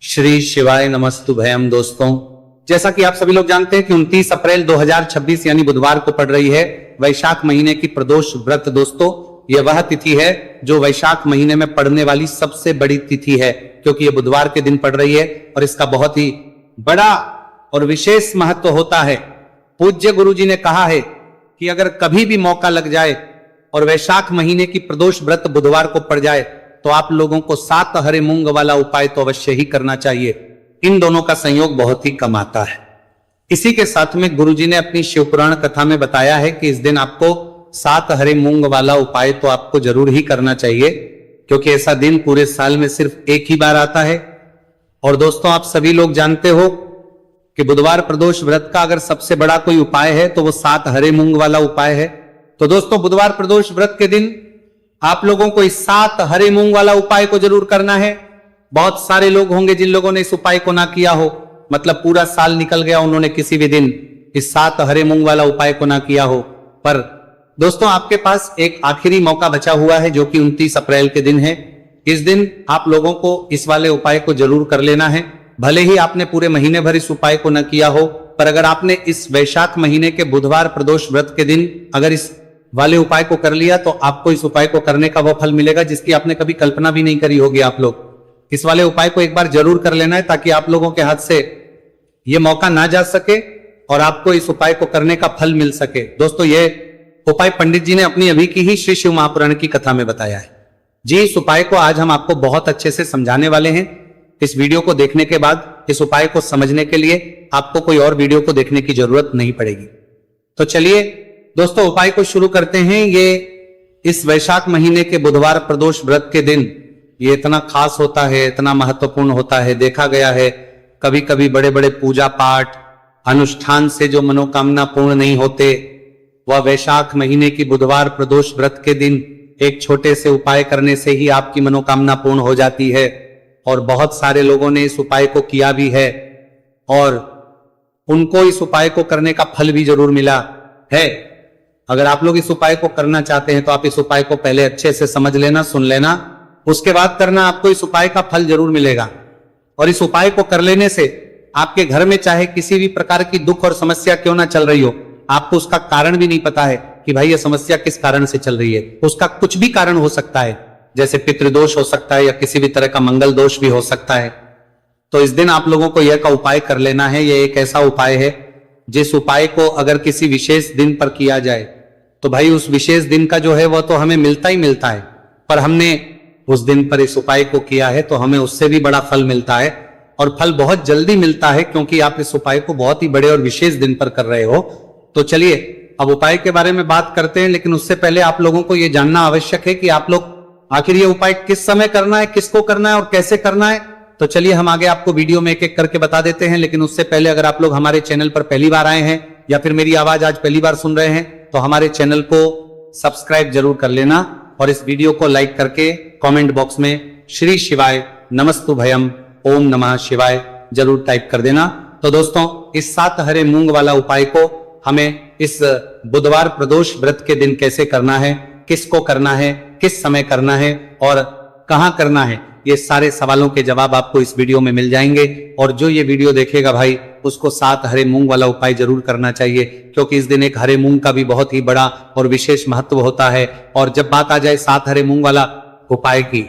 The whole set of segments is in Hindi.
श्री शिवाय नमस्तुभयम। दोस्तों, जैसा कि आप सभी लोग जानते हैं कि 29 अप्रैल 2026 यानी बुधवार को पड़ रही है वैशाख महीने की प्रदोष व्रत। दोस्तों, यह वह तिथि है जो वैशाख महीने में पड़ने वाली सबसे बड़ी तिथि है, क्योंकि यह बुधवार के दिन पड़ रही है और इसका बहुत ही बड़ा और विशेष महत्व होता है। पूज्य गुरु जी ने कहा है कि अगर कभी भी मौका लग जाए और वैशाख महीने की प्रदोष व्रत बुधवार को पड़ जाए तो आप लोगों को 7 हरे मूंग वाला उपाय तो अवश्य ही करना चाहिए। इन दोनों का संयोग बहुत ही कम आता है। इसी के साथ में गुरुजी ने अपनी शिवपुराण कथा में बताया है कि इस दिन आपको 7 हरे मूंग वाला उपाय तो आपको जरूर ही करना चाहिए, क्योंकि ऐसा दिन पूरे साल में सिर्फ एक ही बार आता है। और दोस्तों, आप सभी लोग जानते हो कि बुधवार प्रदोष व्रत का अगर सबसे बड़ा कोई उपाय है तो वो 7 हरे मूंग वाला उपाय है। तो दोस्तों, बुधवार प्रदोष व्रत के दिन आप लोगों को इस 7 हरे मूंग वाला उपाय को जरूर करना है। बहुत सारे लोग होंगे जिन लोगों ने इस उपाय को ना किया हो, मतलब पूरा साल निकल गया, उन्होंने किसी भी दिन इस 7 हरे मूंग वाला उपाय को ना किया हो। पर दोस्तों, आपके पास एक आखिरी मौका बचा हुआ है जो कि 29 अप्रैल के दिन है। इस दिन आप लोगों को इस वाले उपाय को जरूर कर लेना है। भले ही आपने पूरे महीने भर इस उपाय को न किया हो, पर अगर आपने इस वैशाख महीने के बुधवार प्रदोष व्रत के दिन अगर इस वाले उपाय को कर लिया तो आपको इस उपाय को करने का वह फल मिलेगा जिसकी आपने कभी कल्पना भी नहीं करी होगी। आप लोग इस वाले उपाय को एक बार जरूर कर लेना है ताकि आप लोगों के हाथ से यह मौका ना जा सके और आपको इस उपाय को करने का फल मिल सके। दोस्तों, यह उपाय पंडित जी ने अपनी अभी की ही श्री शिव महापुराण की कथा में बताया है जी। इस उपाय को आज हम आपको बहुत अच्छे से समझाने वाले हैं। इस वीडियो को देखने के बाद इस उपाय को समझने के लिए आपको कोई और वीडियो को देखने की जरूरत नहीं पड़ेगी। तो चलिए दोस्तों, उपाय को शुरू करते हैं। ये इस वैशाख महीने के बुधवार प्रदोष व्रत के दिन ये इतना खास होता है, इतना महत्वपूर्ण होता है। देखा गया है कभी कभी बड़े बड़े पूजा पाठ अनुष्ठान से जो मनोकामना पूर्ण नहीं होते, वह वैशाख महीने की बुधवार प्रदोष व्रत के दिन एक छोटे से उपाय करने से ही आपकी मनोकामना पूर्ण हो जाती है। और बहुत सारे लोगों ने इस उपाय को किया भी है और उनको इस उपाय को करने का फल भी जरूर मिला है। अगर आप लोग इस उपाय को करना चाहते हैं तो आप इस उपाय को पहले अच्छे से समझ लेना, सुन लेना, उसके बाद करना। आपको इस उपाय का फल जरूर मिलेगा। और इस उपाय को कर लेने से आपके घर में चाहे किसी भी प्रकार की दुख और समस्या क्यों ना चल रही हो, आपको उसका कारण भी नहीं पता है कि भाई यह समस्या किस कारण से चल रही है, उसका कुछ भी कारण हो सकता है, जैसे पितृदोष हो सकता है या किसी भी तरह का मंगल दोष भी हो सकता है। तो इस दिन आप लोगों को यह का उपाय कर लेना है। यह एक ऐसा उपाय है जिस उपाय को अगर किसी विशेष दिन पर किया जाए तो भाई उस विशेष दिन का जो है वह तो हमें मिलता ही मिलता है, पर हमने उस दिन पर इस उपाय को किया है तो हमें उससे भी बड़ा फल मिलता है। और फल बहुत जल्दी मिलता है क्योंकि आप इस उपाय को बहुत ही बड़े और विशेष दिन पर कर रहे हो। तो चलिए अब उपाय के बारे में बात करते हैं, लेकिन उससे पहले आप लोगों को यह जानना आवश्यक है कि आप लोग आखिर ये उपाय किस समय करना है, किसको करना है और कैसे करना है। तो चलिए हम आगे आपको वीडियो में एक एक करके बता देते हैं। लेकिन उससे पहले अगर आप लोग हमारे चैनल पर पहली बार आए हैं या फिर मेरी आवाज आज पहली बार सुन रहे हैं तो हमारे चैनल को सब्सक्राइब जरूर कर लेना और इस वीडियो को लाइक करके कमेंट बॉक्स में श्री शिवाय नमस्तुभयम ओम नमः शिवाय जरूर टाइप कर देना। तो दोस्तों, इस 7 हरे मूंग वाला उपाय को हमें इस बुधवार प्रदोष व्रत के दिन कैसे करना है, किसको करना है, किस समय करना है और कहां करना है, ये सारे सवालों के जवाब आपको इस वीडियो में मिल जाएंगे। और जो ये वीडियो देखेगा भाई उसको 7 हरे मूंग वाला उपाय जरूर करना चाहिए, क्योंकि इस दिन एक हरे मूंग का भी बहुत ही बड़ा और विशेष महत्व होता है। और जब बात आ जाए 7 हरे मूंग वाला उपाय की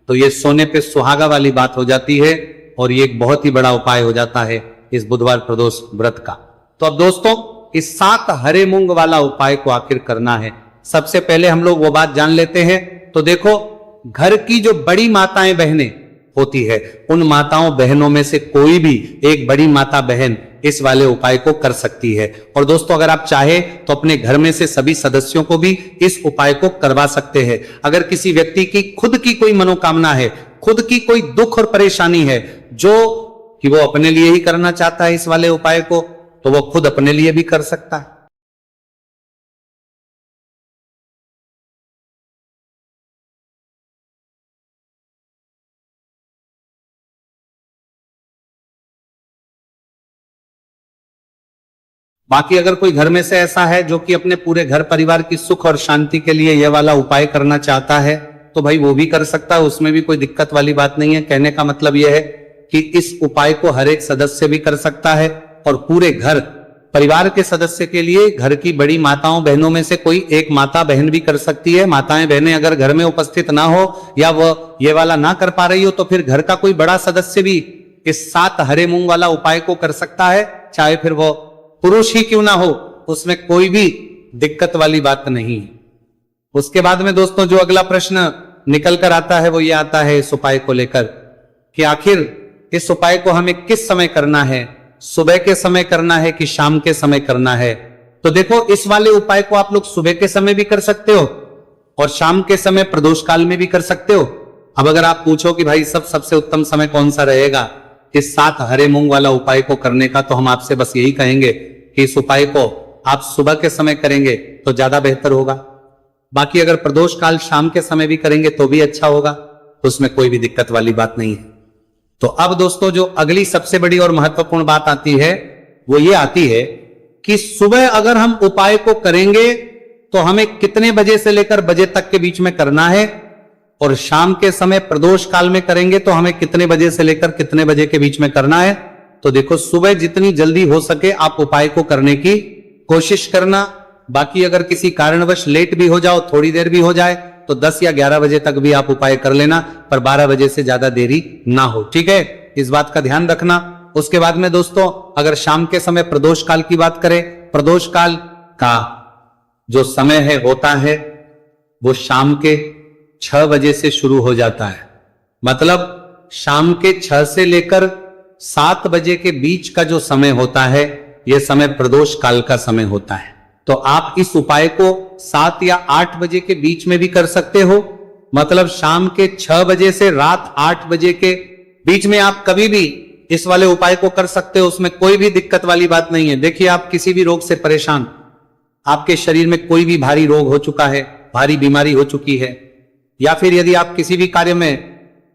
तो ये सोने पे सुहागा वाली बात हो जाती है और ये एक बहुत ही बड़ा उपाय हो जाता है इस बुधवार प्रदोष व्रत का। तो अब दोस्तों, इस 7 हरे मूंग वाला उपाय को आखिर करना है, सबसे पहले हम लोग वो बात जान लेते हैं। तो देखो, घर की जो बड़ी माताएं बहनें होती है उन माताओं बहनों में से कोई भी एक बड़ी माता बहन इस वाले उपाय को कर सकती है। और दोस्तों, अगर आप चाहे तो अपने घर में से सभी सदस्यों को भी इस उपाय को करवा सकते हैं। अगर किसी व्यक्ति की खुद की कोई मनोकामना है, खुद की कोई दुख और परेशानी है जो कि वो अपने लिए ही करना चाहता है इस वाले उपाय को, तो वो खुद अपने लिए भी कर सकता है। बाकी अगर कोई घर में से ऐसा है जो कि अपने पूरे घर परिवार की सुख और शांति के लिए यह वाला उपाय करना चाहता है तो भाई वो भी कर सकता है, उसमें भी कोई दिक्कत वाली बात नहीं है। कहने का मतलब यह है कि इस उपाय को हर एक सदस्य भी कर सकता है और पूरे घर परिवार के सदस्य के लिए घर की बड़ी माताओं बहनों में से कोई एक माता बहन भी कर सकती है। माताएं बहनें अगर घर में उपस्थित ना हो या वो ये वाला ना कर पा रही हो तो फिर घर का कोई बड़ा सदस्य भी इस 7 हरे मूंग वाला उपाय को कर सकता है, चाहे फिर वो पुरुष ही क्यों ना हो, उसमें कोई भी दिक्कत वाली बात नहीं है। उसके बाद में दोस्तों जो अगला प्रश्न निकल कर आता है वो ये आता है इस उपाय को लेकर कि आखिर इस उपाय को हमें किस समय करना है, सुबह के समय करना है कि शाम के समय करना है। तो देखो इस वाले उपाय को आप लोग सुबह के समय भी कर सकते हो और शाम के समय प्रदोष काल में भी कर सकते हो। अब अगर आप पूछो कि भाई सबसे उत्तम समय कौन सा रहेगा इस 7 हरे मूंग वाला उपाय को करने का, तो हम आपसे बस यही कहेंगे कि इस उपाय को आप सुबह के समय करेंगे तो ज्यादा बेहतर होगा। बाकी अगर प्रदोष काल शाम के समय भी करेंगे तो भी अच्छा होगा, तो उसमें कोई भी दिक्कत वाली बात नहीं है। तो अब दोस्तों जो अगली सबसे बड़ी और महत्वपूर्ण बात आती है वो ये आती है कि सुबह अगर हम उपाय को करेंगे तो हमें कितने बजे से लेकर बजे तक के बीच में करना है, और शाम के समय प्रदोष काल में करेंगे तो हमें कितने बजे से लेकर कितने बजे के बीच में करना है। तो देखो सुबह जितनी जल्दी हो सके आप उपाय को करने की कोशिश करना। बाकी अगर किसी कारणवश लेट भी हो जाओ, थोड़ी देर भी हो जाए, तो 10 या 11 बजे तक भी आप उपाय कर लेना, पर 12 बजे से ज्यादा देरी ना हो, ठीक है, इस बात का ध्यान रखना। उसके बाद में दोस्तों अगर शाम के समय प्रदोष काल की बात करें, प्रदोष काल का जो समय है होता है वो शाम के 6 बजे से शुरू हो जाता है। मतलब शाम के 6 से लेकर 7 बजे के बीच का जो समय होता है यह समय प्रदोष काल का समय होता है। तो आप इस उपाय को 7 या 8 बजे के बीच में भी कर सकते हो। मतलब शाम के 6 बजे से रात 8 बजे के बीच में आप कभी भी इस वाले उपाय को कर सकते हो, उसमें कोई भी दिक्कत वाली बात नहीं है। देखिए आप किसी भी रोग से परेशान, आपके शरीर में कोई भी भारी रोग हो चुका है, भारी बीमारी हो चुकी है, या फिर यदि आप किसी भी कार्य में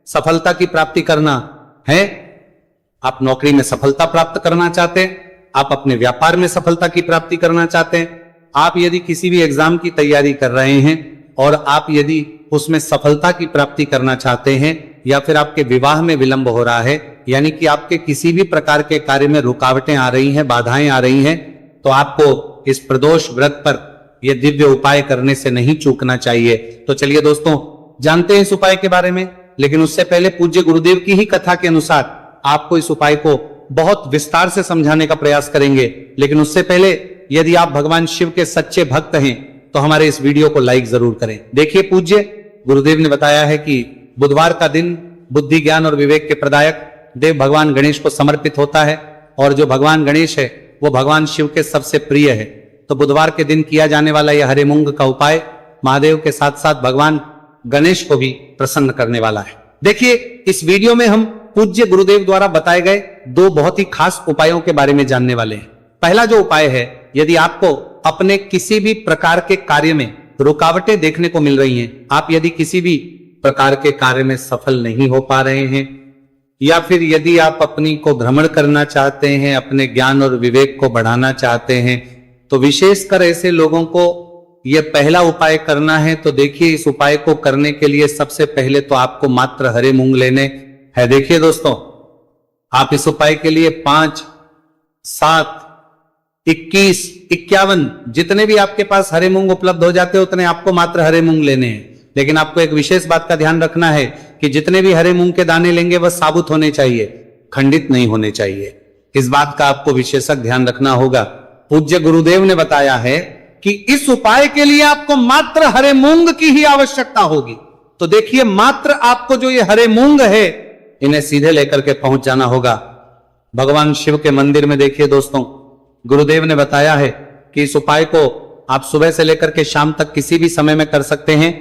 सफलता की प्राप्ति करना है, आप नौकरी में सफलता प्राप्त करना चाहते हैं, आप अपने व्यापार में सफलता की प्राप्ति करना चाहते हैं, आप यदि किसी भी एग्जाम की तैयारी कर रहे हैं और आप यदि उसमें सफलता की प्राप्ति करना चाहते हैं, या फिर आपके विवाह में विलंब हो रहा है, यानी कि आपके किसी भी प्रकार के कार्य में रुकावटें आ रही हैं, बाधाएं आ रही हैं, तो आपको इस प्रदोष व्रत पर यह दिव्य उपाय करने से नहीं चूकना चाहिए। तो चलिए दोस्तों जानते हैं इस उपाय के बारे में, लेकिन उससे पहले पूज्य गुरुदेव की ही कथा के अनुसार आपको इस उपाय को बहुत विस्तार से समझाने का प्रयास करेंगे। लेकिन उससे पहले यदि आप भगवान शिव के सच्चे भक्त हैं तो हमारे इस वीडियो को लाइक जरूर करें। देखिए पूज्य गुरुदेव ने बताया है कि बुधवार का दिन बुद्धि ज्ञान और विवेक के प्रदायक देव भगवान गणेश को समर्पित होता है, और जो भगवान गणेश है वो भगवान शिव के सबसे प्रिय है। तो बुधवार के दिन किया जाने वाला यह हरे मूंग का उपाय महादेव के साथ साथ भगवान गणेश को भी प्रसन्न करने वाला है। देखिए इस वीडियो में हम पूज्य गुरुदेव द्वारा बताए गए 2 बहुत ही खास उपायों के बारे में जानने वाले हैं। पहला जो उपाय है, यदि आपको अपने किसी भी प्रकार के कार्य में रुकावटें देखने को मिल रही हैं, आप यदि किसी भी प्रकार के कार्य में सफल नहीं हो पा रहे हैं, या फिर यदि आप अपनी को भ्रमण करना चाहते हैं, अपने ज्ञान और विवेक को बढ़ाना चाहते हैं, तो विशेषकर ऐसे लोगों को यह पहला उपाय करना है। तो देखिए इस उपाय को करने के लिए सबसे पहले तो आपको मात्र हरे मूंग लेने है। देखिए दोस्तों आप इस उपाय के लिए 5, 7, 21, 51 जितने भी आपके पास हरे मूंग उपलब्ध हो जाते हैं उतने आपको मात्र हरे मूंग लेने हैं। लेकिन आपको एक विशेष बात का ध्यान रखना है कि जितने भी हरे मूंग के दाने लेंगे वह साबुत होने चाहिए, खंडित नहीं होने चाहिए। इस बात का आपको विशेषक ध्यान रखना होगा। पूज्य गुरुदेव ने बताया है कि इस उपाय के लिए आपको मात्र हरे मूंग की ही आवश्यकता होगी। तो देखिए मात्र आपको जो ये हरे मूंग है इन्हें सीधे लेकर के पहुंच जाना होगा भगवान शिव के मंदिर में। देखिए दोस्तों गुरुदेव ने बताया है कि इस उपाय को आप सुबह से लेकर के शाम तक किसी भी समय में कर सकते हैं,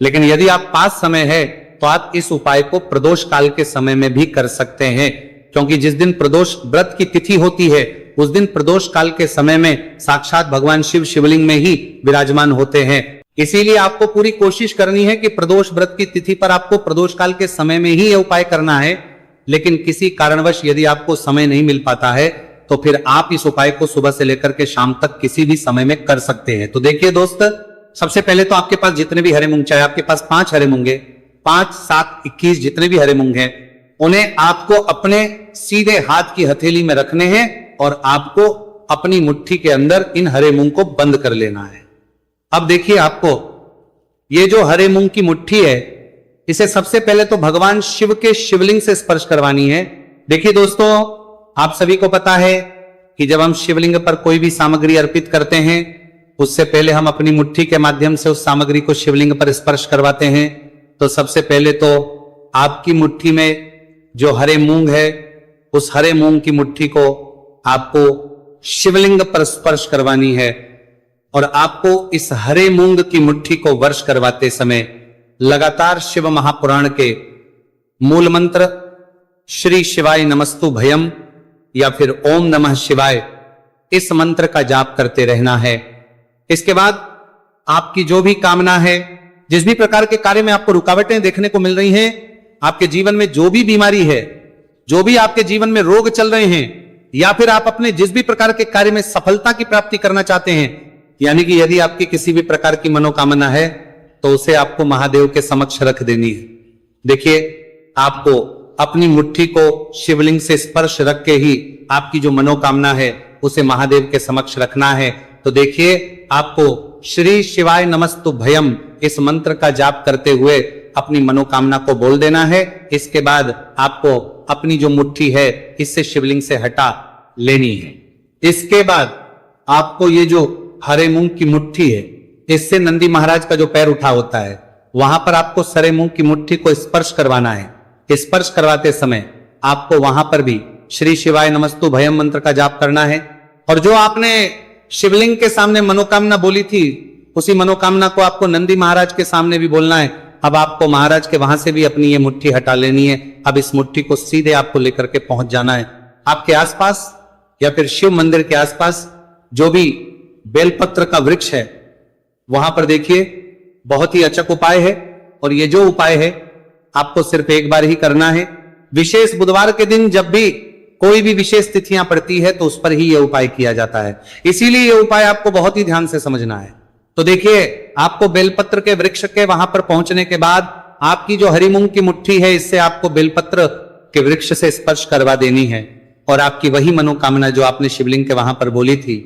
लेकिन यदि आप पास समय है तो आप इस उपाय को प्रदोष काल के समय में भी कर सकते हैं, क्योंकि जिस दिन प्रदोष व्रत की तिथि होती है उस दिन प्रदोष काल के समय में साक्षात भगवान शिव शिवलिंग में ही विराजमान होते हैं। इसीलिए आपको पूरी कोशिश करनी है कि प्रदोष व्रत की तिथि पर आपको प्रदोष काल के समय में ही यह उपाय करना है। लेकिन किसी कारणवश यदि आपको समय नहीं मिल पाता है तो फिर आप इस उपाय को सुबह से लेकर के शाम तक किसी भी समय में कर सकते हैं। तो देखिए दोस्त सबसे पहले तो आपके पास जितने भी हरे मूंग, चाहे आपके पास 5 हरे मूंगे, 5, 7, 21 जितने भी हरे मूंग हैं, उन्हें आपको अपने सीधे हाथ की हथेली में रखने हैं और आपको अपनी मुट्ठी के अंदर इन हरे मूंग को बंद कर लेना है। अब देखिए, आपको ये जो हरे मूंग की मुट्ठी है, इसे सबसे पहले तो भगवान शिव के शिवलिंग से स्पर्श करवानी है। देखिए दोस्तों, आप सभी को पता है कि जब हम शिवलिंग पर कोई भी सामग्री अर्पित करते हैं, उससे पहले हम अपनी मुट्ठी के माध्यम से उस सामग्री को शिवलिंग पर स्पर्श करवाते हैं। तो सबसे पहले तो आपकी मुट्ठी में जो हरे मूंग है, उस हरे मूंग की मुट्ठी को आपको शिवलिंग पर स्पर्श करवानी है और आपको इस हरे मूंग की मुट्ठी को वर्ष करवाते समय लगातार शिव महापुराण के मूल मंत्र श्री शिवाय नमस्तु भयम या फिर ओम नमः शिवाय, इस मंत्र का जाप करते रहना है। इसके बाद आपकी जो भी कामना है, जिस भी प्रकार के कार्य में आपको रुकावटें देखने को मिल रही हैं, आपके जीवन में जो भी बीमारी है, जो भी आपके जीवन में रोग चल रहे हैं, या फिर आप अपने जिस भी प्रकार के कार्य में सफलता की प्राप्ति करना चाहते हैं, यानी कि यदि आपकी किसी भी प्रकार की मनोकामना है तो उसे आपको महादेव के समक्ष रख देनी है। देखिए, आपको अपनी मुट्ठी को शिवलिंग से स्पर्श रख के ही आपकी जो मनोकामना है उसे महादेव के समक्ष रखना है। तो देखिए, आपको श्री शिवाय नमस्तु भयम इस मंत्र का जाप करते हुए अपनी मनोकामना को बोल देना है। इसके बाद आपको अपनी जो मुट्ठी है इससे शिवलिंग से हटा लेनी है। इसके बाद आपको ये जो हरे मूंग की मुट्ठी है, इससे नंदी महाराज का जो पैर उठा होता है, वहां पर आपको हरे मूंग की मुट्ठी को स्पर्श करवाना है। स्पर्श करवाते समय आपको वहां पर भी श्री शिवाय नमस्तु भयम मंत्र का जाप करना है और जो आपने शिवलिंग के सामने मनोकामना बोली थी, उसी मनोकामना को आपको नंदी महाराज के सामने भी बोलना है। अब आपको महाराज के वहां से भी अपनी ये मुट्ठी हटा लेनी है। अब इस मुट्ठी को सीधे आपको लेकर के पहुंच जाना है। आपके आसपास या फिर शिव मंदिर के आसपास जो भी बेलपत्र का वृक्ष है, वहां पर देखिए, बहुत ही अचक उपाय है और ये जो उपाय है आपको सिर्फ एक बार ही करना है। विशेष बुधवार के दिन जब भी कोई भी विशेष तिथियां पड़ती है तो उस पर ही यह उपाय किया जाता है, इसीलिए यह उपाय आपको बहुत ही ध्यान से समझना है। तो देखिए, आपको बेलपत्र के वृक्ष के वहां पर पहुंचने के बाद आपकी जो हरी मूंग की मुट्ठी है, इससे आपको बेलपत्र के वृक्ष से स्पर्श करवा देनी है और आपकी वही मनोकामना जो आपने शिवलिंग के वहां पर बोली थी,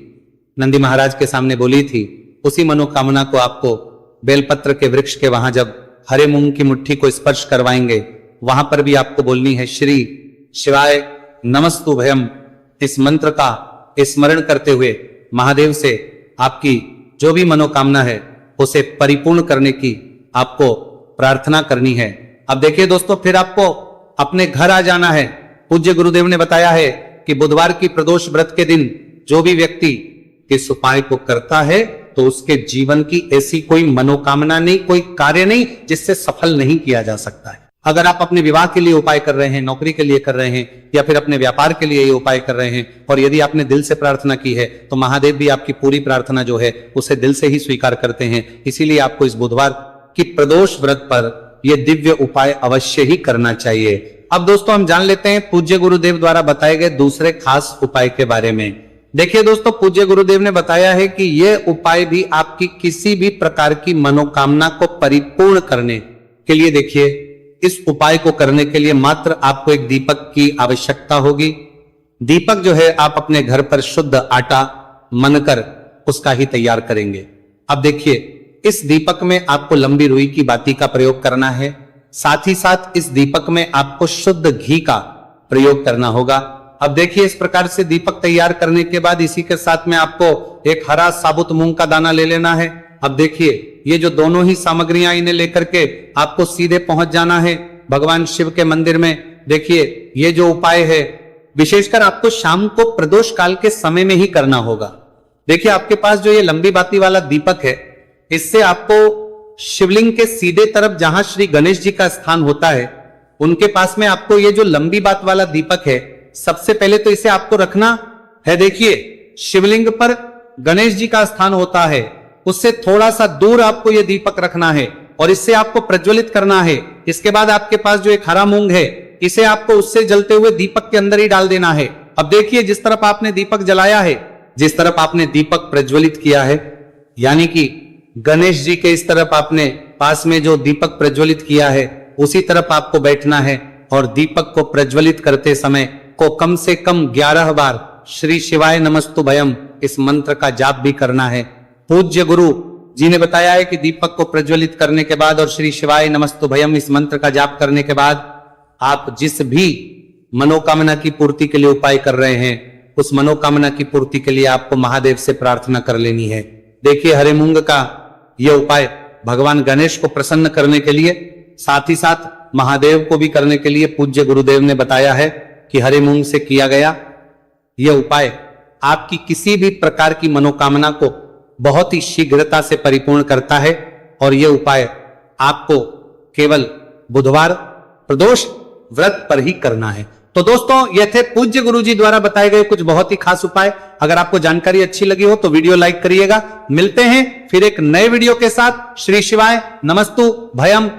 नंदी महाराज के सामने बोली थी, उसी मनोकामना को आपको बेलपत्र के वृक्ष के वहां जब हरे मूंग की मुट्ठी को स्पर्श करवाएंगे, वहां पर भी आपको बोलनी है श्री शिवाय नमस्तु भयम। इस मंत्र का स्मरण करते हुए महादेव से आपकी जो भी मनोकामना है उसे परिपूर्ण करने की आपको प्रार्थना करनी है। अब देखिए दोस्तों, फिर आपको अपने घर आ जाना है। पूज्य गुरुदेव ने बताया है कि बुधवार की प्रदोष व्रत के दिन जो भी व्यक्ति इस उपाय को करता है तो उसके जीवन की ऐसी कोई मनोकामना नहीं, कोई कार्य नहीं जिससे सफल नहीं किया जा सकता है। अगर आप अपने विवाह के लिए उपाय कर रहे हैं, नौकरी के लिए कर रहे हैं या फिर अपने व्यापार के लिए ये उपाय कर रहे हैं और यदि आपने दिल से प्रार्थना की है तो महादेव भी आपकी पूरी प्रार्थना जो है उसे दिल से ही स्वीकार करते हैं। इसीलिए आपको इस बुधवार की प्रदोष व्रत पर यह दिव्य उपाय अवश्य ही करना चाहिए। अब दोस्तों, हम जान लेते हैं पूज्य गुरुदेव द्वारा बताए गए दूसरे खास उपाय के बारे में। देखिए दोस्तों, पूज्य गुरुदेव ने बताया है कि यह उपाय भी आपकी किसी भी प्रकार की मनोकामना को परिपूर्ण करने के लिए, देखिए, इस उपाय को करने के लिए मात्र आपको एक दीपक की आवश्यकता होगी। दीपक जो है आप अपने घर पर शुद्ध आटा मनकर उसका ही तैयार करेंगे। अब देखिए, इस दीपक में आपको लंबी रुई की बाती का प्रयोग करना है। साथ ही साथ इस दीपक में आपको शुद्ध घी का प्रयोग करना होगा। अब देखिए, इस प्रकार से दीपक तैयार करने के बाद इसी के साथ में आपको एक हरा साबुत मूंग का दाना ले लेना है। अब देखिए, ये जो दोनों ही सामग्रियां, इन्हें लेकर के आपको सीधे पहुंच जाना है भगवान शिव के मंदिर में। देखिए, ये जो उपाय है विशेषकर आपको शाम को प्रदोष काल के समय में ही करना होगा। देखिए, आपके पास जो ये लंबी बाती वाला दीपक है, इससे आपको शिवलिंग के सीधे तरफ जहां श्री गणेश जी का स्थान होता है, उनके पास में आपको ये जो लंबी बात वाला दीपक है, सबसे पहले तो इसे आपको रखना है। देखिए, शिवलिंग पर गणेश जी का स्थान होता है, उससे थोड़ा सा दूर आपको यह दीपक रखना है और इससे आपको प्रज्वलित करना है। इसके बाद आपके पास जो एक हरा मूंग है, इसे आपको उससे जलते हुए दीपक के अंदर ही डाल देना है। अब देखिए, जिस तरफ आपने दीपक जलाया है, जिस तरफ आपने दीपक प्रज्वलित किया है, यानी कि गणेश जी के इस तरफ आपने पास में जो दीपक प्रज्वलित किया है, उसी तरफ आपको बैठना है और दीपक को प्रज्वलित करते समय को कम से कम 11 बार श्री शिवाय नमस्तु भयम इस मंत्र का जाप भी करना है। पूज्य गुरु जी ने बताया है कि दीपक को प्रज्वलित करने के बाद और श्री शिवाय नमस्तु भयम इस मंत्र का जाप करने के बाद आप जिस भी मनोकामना की पूर्ति के लिए उपाय कर रहे हैं, उस मनोकामना की पूर्ति के लिए आपको महादेव से प्रार्थना कर लेनी है। देखिए, हरे मूंग का यह उपाय भगवान गणेश को प्रसन्न करने के लिए, साथ ही साथ महादेव को भी करने के लिए पूज्य गुरुदेव ने बताया है कि हरे मूंग से किया गया यह उपाय आपकी किसी भी प्रकार की मनोकामना को बहुत ही शीघ्रता से परिपूर्ण करता है। और यह उपाय आपको केवल बुधवार प्रदोष व्रत पर ही करना है। तो दोस्तों, ये थे पूज्य गुरु जी द्वारा बताए गए कुछ बहुत ही खास उपाय। अगर आपको जानकारी अच्छी लगी हो तो वीडियो लाइक करिएगा। मिलते हैं फिर एक नए वीडियो के साथ। श्री शिवाय नमस्तु भयम।